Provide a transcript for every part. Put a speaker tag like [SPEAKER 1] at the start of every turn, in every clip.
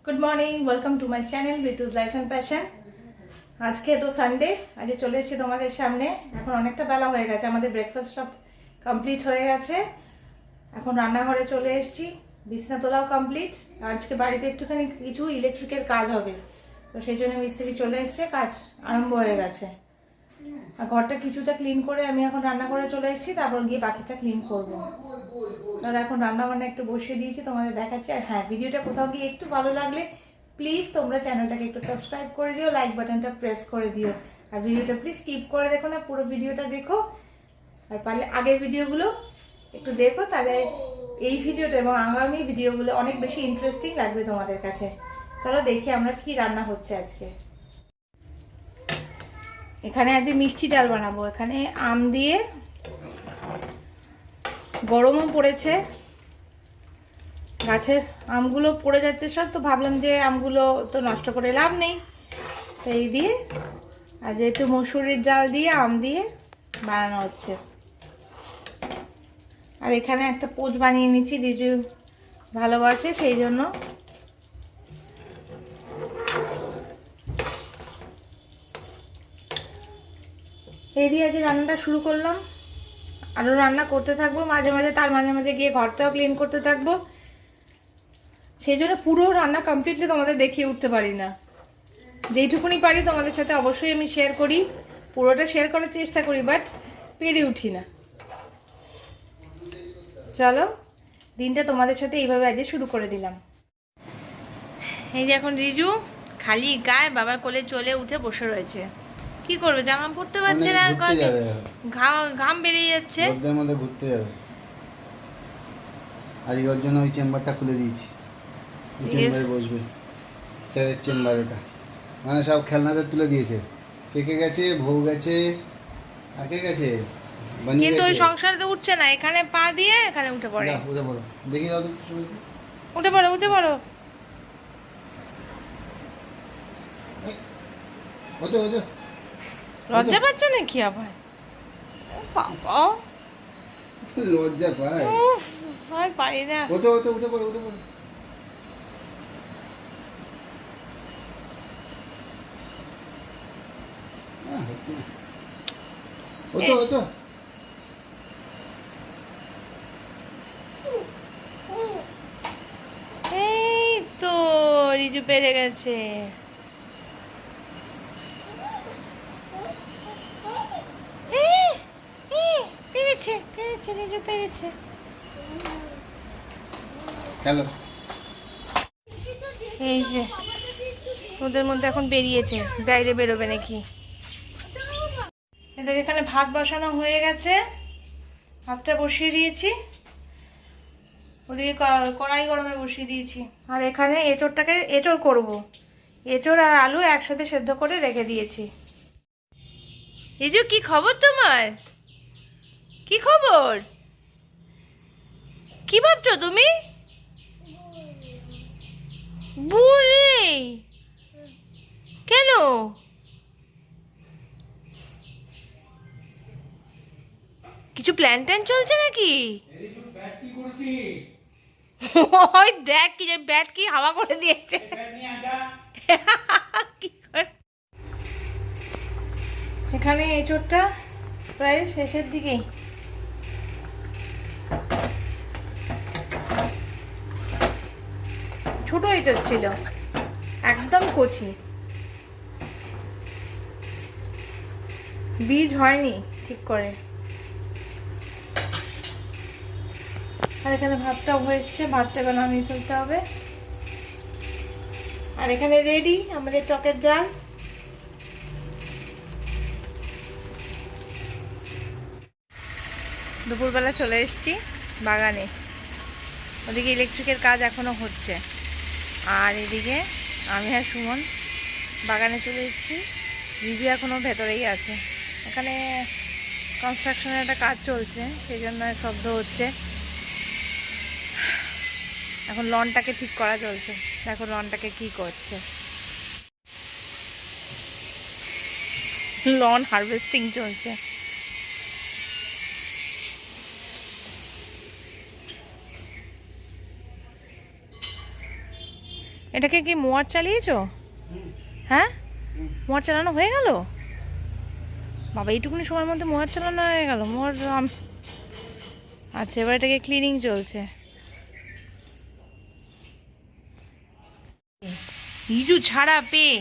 [SPEAKER 1] Good morning, welcome to my channel Ritu's life and passion. আজকে তো Sunday, আজকে চলে এসেছি তোমাদের সামনে। এখন অনেকটা বেলা হয়ে গেছে, আমাদের ব্রেকফাস্ট সব কমপ্লিট হয়ে গেছে। এখন রান্নাঘরে চলে এসেছি, বিছনা তোলাও কমপ্লিট। আজকে বাড়িতে একটুখানি কিছু ইলেকট্রিকের কাজ হবে, তো সেই জন্য মিস্ত্রি চলে এসছে, কাজ আরম্ভ হয়ে গেছে। আর ঘরটা কিছুটা ক্লিন করে আমি এখন রান্নাঘরে চলে এসেছি, তারপর গিয়ে বাকিটা ক্লিন করবো। তাহলে এখন রান্না বান্না একটু বসিয়ে দিয়েছি, তোমাদের দেখাচ্ছি। আর হ্যাঁ, ভিডিওটা কোথাও গিয়ে একটু ভালো লাগলে প্লিজ তোমরা চ্যানেলটাকে একটু সাবস্ক্রাইব করে দিও, লাইক বাটনটা প্রেস করে দিও। আর ভিডিওটা প্লিজ স্কিপ করে দেখো না, পুরো ভিডিওটা দেখো। আর পারলে আগের ভিডিওগুলো একটু দেখো, তাহলে এই ভিডিওটা এবং আগামী ভিডিওগুলো অনেক বেশি ইন্টারেস্টিং লাগবে তোমাদের কাছে। চলো দেখি আমরা কি রান্না হচ্ছে আজকে। এখানে আজকে মিষ্টি ডাল বানাবো। এখানে আম দিয়ে, গরমও পড়েছে, গাছের আমগুলো পড়ে যাচ্ছে সব, তো ভাবলাম যে আমগুলো তো নষ্ট করে লাভ নেই, তো এই দিয়ে আর একটু মসুরির ডাল দিয়ে আম দিয়ে বানানো হচ্ছে। আর এখানে একটা পোচ বানিয়ে নিচ্ছি, রিজু ভালোবাসে সেই জন্য। এই দিয়ে আজ রান্নাটা শুরু করলাম, আরও রান্না করতে থাকবো মাঝে মাঝে, তার মাঝে মাঝে গিয়ে ঘরটাও ক্লিন করতে থাকবো। সেই জন্য পুরো রান্না কমপ্লিটলি তোমাদের দেখিয়ে উঠতে পারি না, যেইটুকুনি পারি তোমাদের সাথে অবশ্যই আমি শেয়ার করি, পুরোটা শেয়ার করার চেষ্টা করি, বাট পেরে উঠি না। চলো দিনটা তোমাদের সাথে এইভাবে আজকে শুরু করে দিলাম। এই যে এখন রিজু খালি গায়ে বাবার কোলে চলে উঠে বসে রয়েছে। কি করবে, জামা পরতে পারছে না, ঘাম বেরিয়ে যাচ্ছে।
[SPEAKER 2] রোদের মধ্যে ঘুরতে যাবে, আজকে ওর জন্য ওই চেম্বারটা খুলে দিয়েছি। ওই চেম্বারে বসবে, স্যারের চেম্বার ওটা, মানে সব খেলনাদের তুলে দিয়েছে। কে কে গেছে, বউ গেছে, আর কে গেছে,
[SPEAKER 1] কিন্তু ওই সংসারে তো উঠছে না, এখানে পা দিয়ে এখানে উঠে পড়ে।
[SPEAKER 2] উঠে পড়ো, দেখি দাও তো সবাইকে।
[SPEAKER 1] উঠে পড়ো, উঠে পড়ো।
[SPEAKER 2] হতো হতো,
[SPEAKER 1] লজ্জা পাচ্ছ নাকি আবার? বাবা
[SPEAKER 2] লজ্জা পায়,
[SPEAKER 1] আর পারি না।
[SPEAKER 2] হতো হতো, উঠে পড়ো, উঠে পড়ো। হচ্ছে না, হতো হতো।
[SPEAKER 1] এই তো রিজু পেরে গেছে। পেরেছে পেরেছে, রিজু পেরেছে।
[SPEAKER 2] হ্যালো,
[SPEAKER 1] এই যে ওদের মধ্যে এখন বেরিয়েছে, বাইরে বেরোবে নাকি। এদের এখানে ভাত বসানো হয়ে গেছে, ভাতটা বসিয়ে দিয়েছি, ওদিকে কড়াই গরমে বসিয়ে দিয়েছি। আর এখানে এঁচোড় করব, এঁচোড় আর আলু একসাথে সেদ্ধ করে রেখে দিয়েছি। রিজু কি খবর তোমার? কি খবর? কি ভাবছো তুমি? বুড়ি কেন? কিছু প্ল্যান ট্যান চলছে নাকি? ওই দেখ কি যে ব্যাট কি হাওয়া করে দিয়েছে। কি করে? এখানে এঁচোড়টা প্রায় শেষের দিকেই, ছোট এঁচোড় ছিল, একদম কচি, বীজ হয়নি ঠিক করে। আর এখানে ভাতটাও হয়ে এসছে, ভাতটা এবার নামিয়ে ফেলতে হবে। আর এখানে রেডি আমাদের টকের ডাল। দুপুরবেলা চলে এসেছি বাগানে, ওদিকে ইলেকট্রিকের কাজ এখনো হচ্ছে, আর এদিকে আমি আর সুমন বাগানে চলে এসেছি। রিজু এখনো ভেতরেই আছে, এখানে কনস্ট্রাকশনের একটা কাজ চলছে, সেই জন্য শব্দ হচ্ছে। এখন লনটাকে ঠিক করা চলছে, দেখো লনটাকে কি করছে, লন হারভেস্টিং চলছে। এটাকে কি মোয়ার চালিয়েছো? হ্যাঁ, মোয়ার চালানো হয়ে গেল? বাবা, এইটুকুনি সময়ের মধ্যে মোয়ার চালানো হয়ে গেল? আচ্ছা, এবার এটাকে ক্লিনিং চলছে। রিজু ছাড়া পেয়ে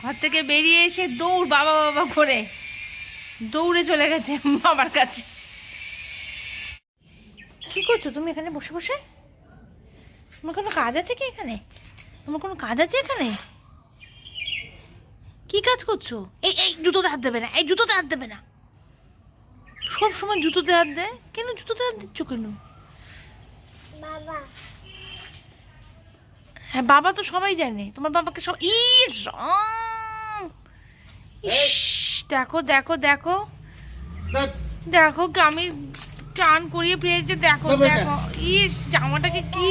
[SPEAKER 1] ঘর থেকে বেরিয়ে এসে দৌড়, বাবা বাবা করে দৌড়ে চলে গেছে বাবার কাছে। কি করছো তুমি এখানে বসে বসে? তোমার কোনো কাজ আছে কি এখানে? তোমার কোনো কাজ আছে এখানে? কি কাজ করছো? এই এই জুতোতে হাত দেবে না, এই জুতোতে হাত দেবে না। সব সময় জুতোতে হাত দেয় কেন? জুতোতে হাত দিচ্ছ কেন? হ্যাঁ, বাবা তো সবাই জানে, তোমার বাবাকে সব দেখো দেখো দেখো দেখো, আমি টান করিয়ে পেয়েছে, দেখো দেখো, জামাটাকে কি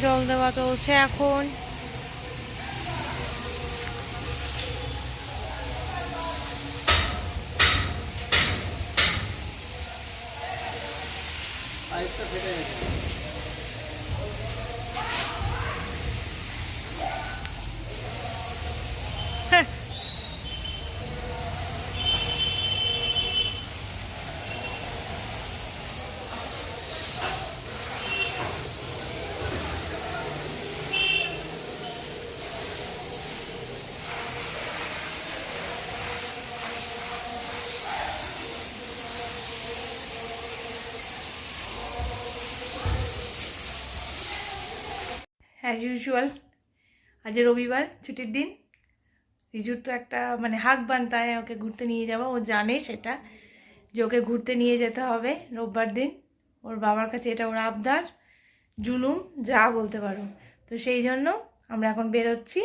[SPEAKER 1] জল দেওয়া চলছে এখন। অ্যাজ ইউজুয়াল আজ রবিবার, ছুটির দিন। রিজুর তো একটা মানে হাক বানতায় ওকে ঘুরতে নিয়ে যাবো, ও জানে সেটা যে ওকে ঘুরতে নিয়ে যেতে হবে রোববার দিন। ওর বাবার কাছে এটা ওর আবদার, জুলুম যা বলতে পারো। তো সেই জন্য আমরা এখন বেরোচ্ছি,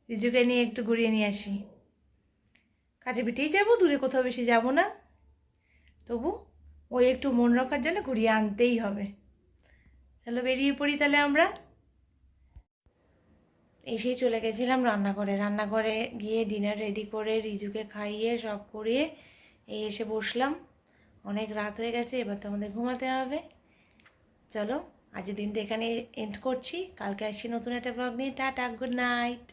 [SPEAKER 1] রিজুকে নিয়ে একটু ঘুরিয়ে নিয়ে আসি। কাছে পিঠেই যাবো, দূরে কোথাও বেশি যাব না, তবু ওই একটু মন রাখার জন্য ঘুরিয়ে আনতেই হবে। চলো বেরিয়ে পড়ি তাহলে আমরা। এসেই চলে গেছিলাম রান্নাঘরে গিয়ে ডিনার রেডি করে রিজুকে খাইয়ে সব করিয়ে এই এসে বসলাম। অনেক রাত হয়ে গেছে, এবার তো আমাদের ঘুমাতে হবে। চলো আজকের দিনটা এখানে এন্ড করছি, কালকে আসছি নতুন একটা ব্লগ নিয়ে। Tata, good night.